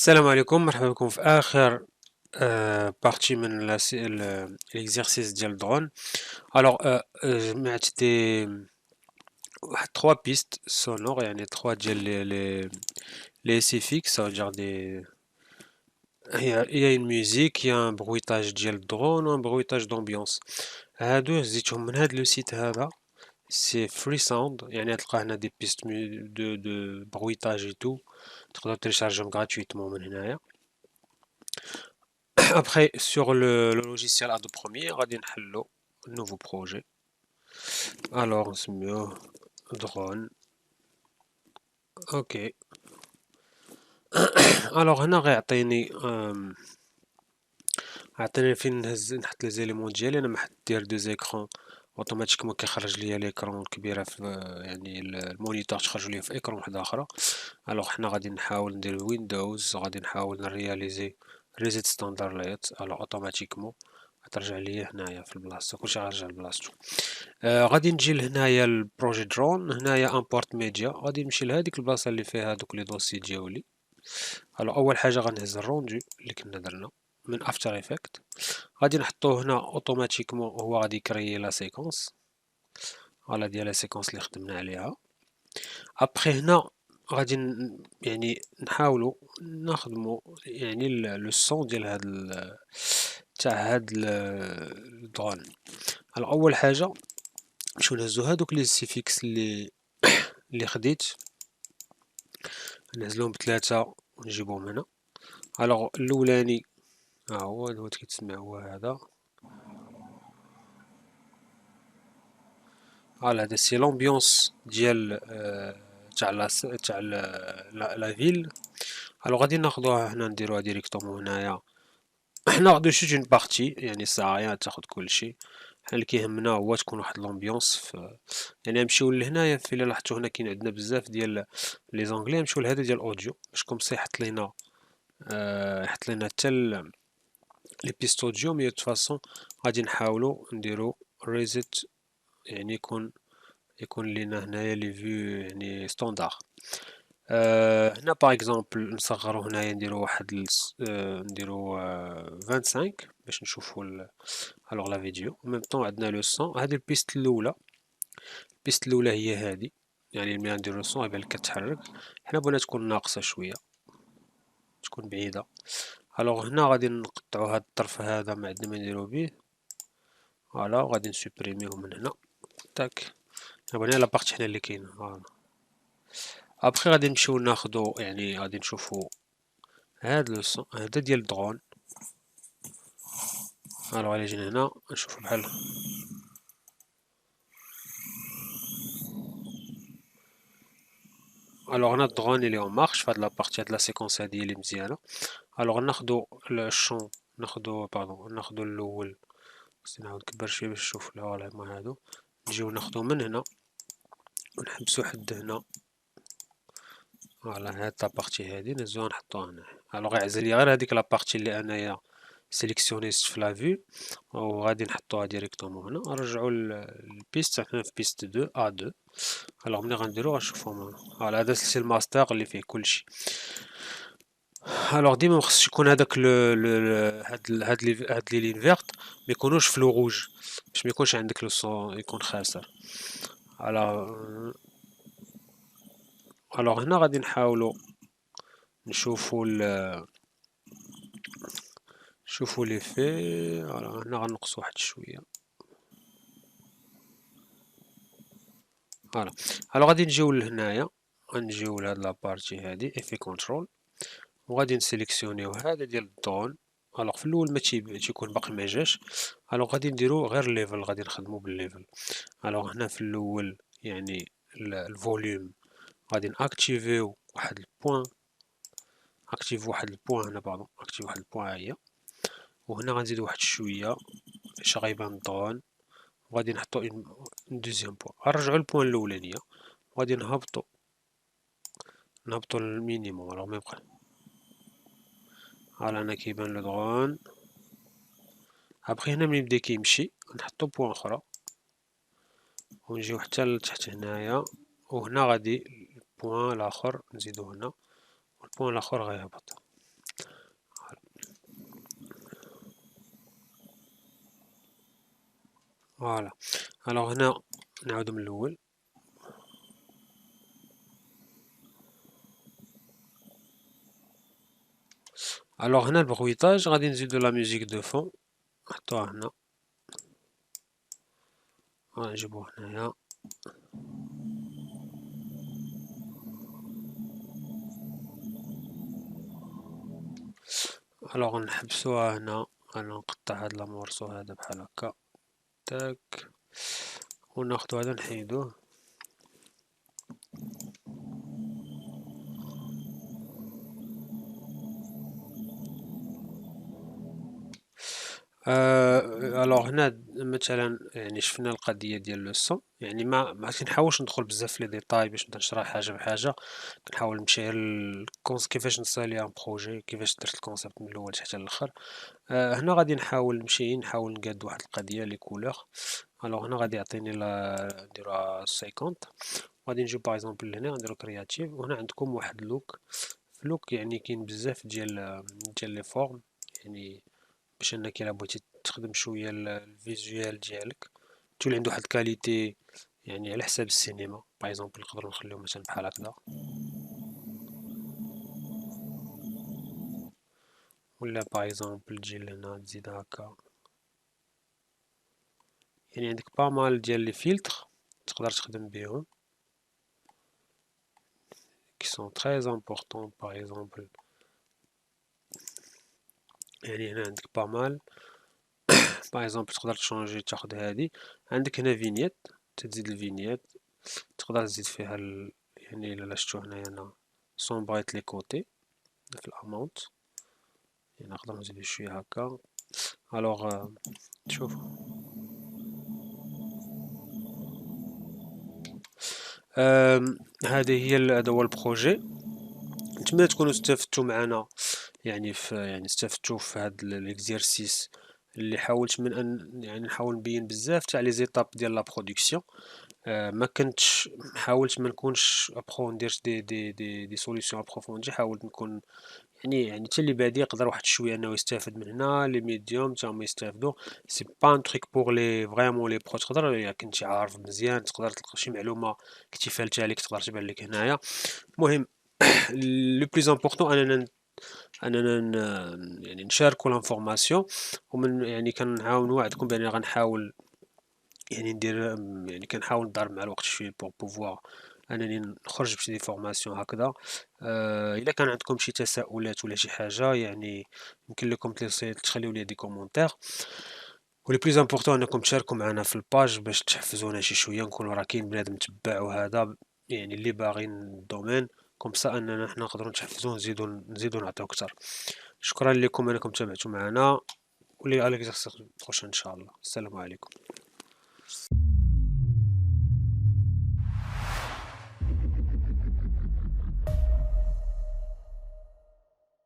السلام عليكم، مرحبا بكم في اخر بارتي من l'exercice ديال الدرون. الوغ جمعت واحد 3 بيست سونور، يعني 3 ديال لي سي فيكس، ça veut dire des il y a une musique, il y a un bruitage ديال الدرون و un bruitage d'ambiance. هادو هزيتهم من هاد لو سيت هذا، سي فري ساوند، يعني تلقى هنا دي بيست دو برويتاج اي تو، تقدر تيليشارجيهم غراتويتمون من هنايا. Après, sur le logiciel Adobe Premiere, غادي نحلو nouveau projet. Alors, نسميوه drone. Ok. Alors هنا غيعطيني عطيني فين نحط لي زيليمون ديالي. انا محط دير دو زيكرون اوتوماتيكمون كيخرج ليا ليكرون الكبيره في يعني المونيتور تخرج ليا في ايكرون واحد اخرى. الوغ حنا غادي نحاول ندير ويندوز، غادي نحاول نرياليزي ريزيت ستاندر لايت. الوغ اوتوماتيكمون غترجع ليا هنايا في البلاصه، كلشي غيرجع لبلاصتو. غادي نجي لهنايا البروجي درون، هنايا امبورت ميديا، غادي نمشي لهاديك البلاصه اللي فيها دوك لي دوسي ديالي. الوغ اول حاجه غنهز الروندو اللي كنا درنا من افتر افكت، غادي نحطوه هنا اوتوماتيكمون، هو غادي يكريي لا سيكونس فوالا ديال لا سيكونس اللي خدمنا عليها. ابخي هنا غادي يعني نحاولوا نخدموا يعني لو سون ديال هاد تاع هاد الدرون. على اول حاجه نمشيو نهزو هادوك لي سيفيكس اللي خديت، نهزلهم بثلاثه ونجيبهم هنا. الوغ الاولاني ها هو كيتسمع هو هذا. فوالا هذا سي لومبيونس ديال تاع لا فيل. الوغ غادي ناخدوها هنا نديروها ديريكتومون هنايا. حنا غادي نشوف اون بارتي، يعني ساعه تاخد كلشي. حنا اللي كيهمنا هو تكون واحد لومبيونس يعني نمشيو لهنايا. في الا لاحظتو هنا كاين عندنا بزاف ديال لي زونغلي، نمشيو لهذا ديال الاوديو باش كومسي يحط لينا حتى لي بيست اوديو. مي دو فاصون غادي نحاولو نديرو ريزيت، يعني يكون لينا هنايا لي فيو يعني ستوندار. هنا باغ اكزومبل نصغرو هنايا نديرو واحد نديرو 25 باش نشوفو الوغ لا فيديو. ميم طون عندنا لو سون، هادي البيست الاولى. البيست الاولى هي هادي، يعني ملي نديرو السون يبان لك كتحرك. حنا بغينا تكون ناقصه شويه، تكون بعيده. الوغ هنا غادي نقطعو هاد الطرف هذا، ما عندنا ما نديرو به. فوالا غادي نسوبريميوه من هنا تاك. بغينا لا بارتي هنا اللي كاينه. فوالا ابخي غادي نمشيو ناخدو، يعني غادي نشوفو هاد لو سون هذا ديال الدرون. الوغ الا جينا هنا نشوفو بحال الوغ هنا الدرون اللي اون مارش فهاد لابارتي، هاد لا سيكونس هادي اللي مزيانه. الوغ ناخدو الشون، ناخدو باردون، ناخدو الاول. خصني نعاود نكبر شويه باش نشوف. فوالا هما هادو. نجيو ناخدو من هنا ونحبسو حد هنا. فوالا هاد لابارتي هادي نهزوها نحطوها هنا. الوغ يعزل لي غير هاديك لابارتي اللي انايا سيليكسيونيست في لا فيو، وغادي نحطوها ديريكتومون هنا. نرجعو للبيست، حنا في بيست 2 ا 2. الوغ ملي غنديرو غنشوفو فوالا هذا سي الماستر اللي فيه كلشي. الوغ ديما مخصش يكون هداك هاد لي لين فيرت ميكونوش في لو روج، باش ميكونش عندك لو صون يكون خاسر. الوغ هنا غادي نحاولو نشوفو نشوفو لي في. هنا غنقصو واحد شويه. فوالا الوغ غادي نجيو لهنايا، غنجيو لهاد لابارتي هادي افي كونترول، وغادي نسيليكسيونيو هذا ديال الدرون. الوغ في الاول ما تيكون باقي ما جاش. الوغ غادي نديرو غير ليفل، غادي نخدمو بالليفل. الوغ هنا في الاول يعني الفوليوم غادي ناكتيفيو واحد البوان، اكتيف واحد البوان هنا باردون، اكتيف واحد البوان هي. وهنا غنزيدو واحد شويه باش غيبان الدرون، وغادي نحطو اون دوزيام بوان. غنرجعو للبوان الاولانيه وغادي نهبطو للمينيموم. الوغ ما يبقى. فوالا هنا كيبان لو درون. ابخي هنا ملي يبدا كيمشي نحطو بوان اخرى ونجيو حتى لتحت هنايا. وهنا غادي البوان الاخر نزيدو هنا، والبوان الاخر غيهبط. فوالا. الوغ هنا نعاودو من الاول. الوغ هنا البرويطاج غادي نزيدو لا ميوزيك دو فون، نحطوها هنا، غنجيبوه هنايا. الوغ نحبسوها هنا، انا نقطع هاد لامورسو هذا بحال هكا، تاك، وناخدو هذا نحيدوه. الوغ هنا مثلا يعني شفنا القضية ديال لو سون، يعني ما كنحاولش ندخل بزاف في لي ديتاي باش نبدا نشرح حاجة بحاجة، كنحاول نمشي غير كيفاش نسالي ان بروجي، كيفاش درت الكونسيبت من الاول حتى الاخر. هنا غادي نحاول نحاول نقاد واحد القضية لي كولور. الوغ هنا غادي يعطيني نديروها 50، غادي نجيو باغ اكزومبل لهنا نديرو كرياتيف، وهنا عندكم واحد لوك. في لوك يعني كاين بزاف ديال لي فورم، يعني باش انك الا بغيتي تخدم شويه الفيزوال ديالك تولي عنده واحد الكاليتي، يعني على حساب السينما باغ اكزومبل نقدروا نخليو مثلا بحال هكذا، ولا باغ اكزومبل تجي لهنا تزيد هكا. يعني عندك با مال ديال لي فيلتر تقدر تخدم بهم كي سون تري امبورطون. باغ اكزومبل يعني هنا عندك با مال، باغ اكزومبل تقدر تشونجي تاخد هادي. عندك هنا فينيت، تزيد الفينيت تقدر تزيد فيها يعني الا شفتو هنايا انا سومبريت لي كوتي في الامونت، يعني نقدر نزيدو شويه هكا. الوغ شوف، هذه هي هذا هو البروجي. نتمنى تكونوا استفدتوا معنا، يعني يعني استفدتوا في هذا ليكزيرسيس اللي حاولت من ان يعني نحاول نبين بزاف تاع لي زيتاب ديال لا برودكسيون. ما كنتش حاولت ما نكونش ابخو ندير دي سوليوشن ابروفوندي، حاولت نكون يعني حتى اللي بادي يقدر واحد شويه انه يستافد من هنا، لي ميديوم تا هما يستافدوا. سي با ان تريك بور لي فريمون لي برو، تقدر الا كنتي عارف مزيان تقدر تلقى شي معلومه كنتي فالتها ليك تقدر تبان لك هنايا. المهم لو بليز امبورطون اننا يعني نشاركوا لانفورماسيون، ومن يعني كنعاونوا وعدكم باني غنحاول يعني ندير، يعني كنحاول نضارب مع الوقت شويه بوغ بوفوار انني نخرج بشي دي فورماسيون هكذا. الا كان عندكم شي تساؤلات ولا شي حاجه يعني يمكن لكم تخليو لي دي كومونتير، ولي بليز امبورطون انكم تشاركوا معنا في الباج باش تحفزونا شي شويه، نكونوا راه كاين بنادم تبع وهذا يعني اللي باغيين الدومين، كوم سا اننا حنا نقدروا نتحفزوا نزيدوا نعطيو اكثر. شكرا لكم انكم تابعتوا معنا، ولي على بروشين ان شاء الله. السلام عليكم.